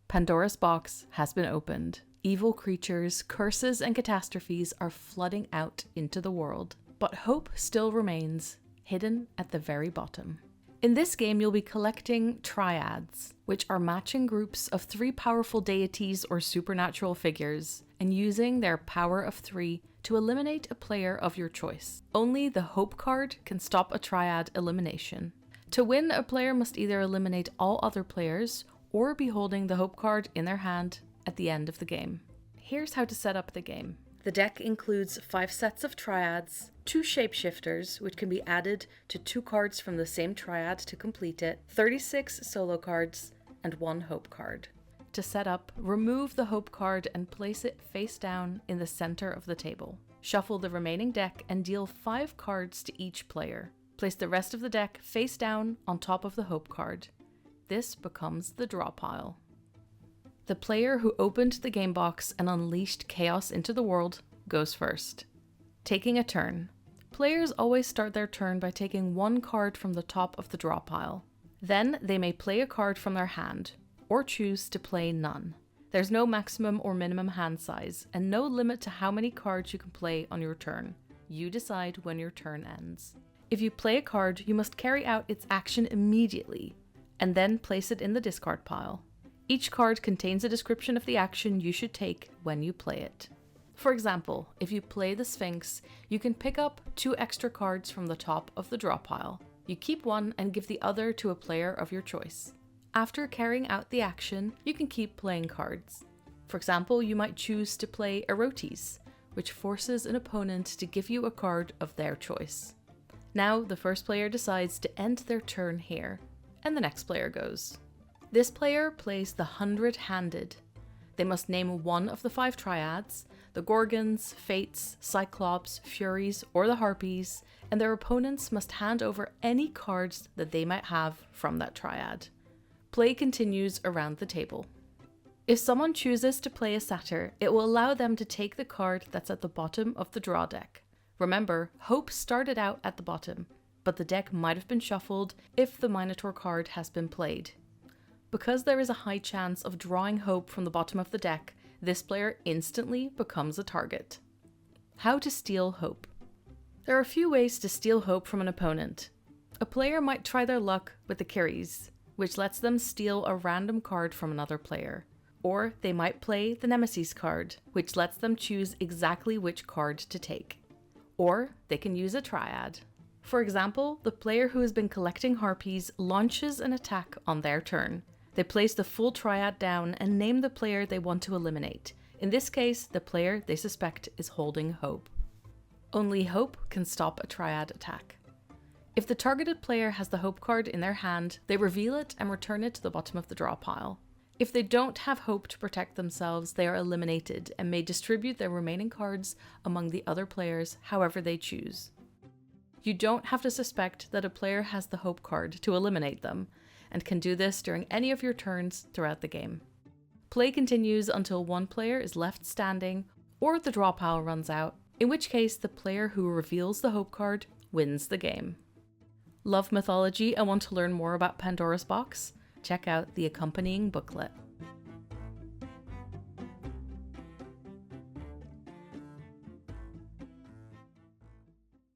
Pandora's box has been opened. Evil creatures, curses, and catastrophes are flooding out into the world. But hope still remains, hidden at the very bottom. In this game, you'll be collecting triads, which are matching groups of 3 powerful deities or supernatural figures, and using their power of 3 to eliminate a player of your choice. Only the Hope card can stop a triad elimination. To win, a player must either eliminate all other players or be holding the Hope card in their hand at the end of the game. Here's how to set up the game. The deck includes 5 sets of triads, 2 shapeshifters, which can be added to 2 cards from the same triad to complete it, 36 solo cards, and 1 Hope card. To set up, remove the Hope card and place it face down in the center of the table. Shuffle the remaining deck and deal 5 cards to each player. Place the rest of the deck face down on top of the Hope card. This becomes the draw pile. The player who opened the game box and unleashed chaos into the world goes first. Taking a turn. Players always start their turn by taking 1 card from the top of the draw pile. Then they may play a card from their hand, or choose to play none. There's no maximum or minimum hand size, and no limit to how many cards you can play on your turn. You decide when your turn ends. If you play a card, you must carry out its action immediately, and then place it in the discard pile. Each card contains a description of the action you should take when you play it. For example, if you play the Sphinx, you can pick up 2 extra cards from the top of the draw pile. You keep 1 and give the other to a player of your choice. After carrying out the action, you can keep playing cards. For example, you might choose to play Erotes, which forces an opponent to give you a card of their choice. Now, the first player decides to end their turn here, and the next player goes. This player plays the 100-handed. They must name 1 of the 5 triads, the Gorgons, Fates, Cyclops, Furies, or the Harpies, and their opponents must hand over any cards that they might have from that triad. Play continues around the table. If someone chooses to play a satyr, it will allow them to take the card that's at the bottom of the draw deck. Remember, Hope started out at the bottom, but the deck might have been shuffled if the Minotaur card has been played. Because there is a high chance of drawing Hope from the bottom of the deck, this player instantly becomes a target. How to steal Hope. There are a few ways to steal Hope from an opponent. A player might try their luck with the Kyries, which lets them steal a random card from another player. Or they might play the Nemesis card, which lets them choose exactly which card to take. Or they can use a triad. For example, the player who has been collecting harpies launches an attack on their turn. They place the full triad down and name the player they want to eliminate. In this case, the player they suspect is holding Hope. Only Hope can stop a triad attack. If the targeted player has the Hope card in their hand, they reveal it and return it to the bottom of the draw pile. If they don't have Hope to protect themselves, they are eliminated and may distribute their remaining cards among the other players however they choose. You don't have to suspect that a player has the Hope card to eliminate them, and can do this during any of your turns throughout the game. Play continues until 1 player is left standing or the draw pile runs out, in which case the player who reveals the Hope card wins the game. Love mythology and want to learn more about Pandora's box? Check out the accompanying booklet.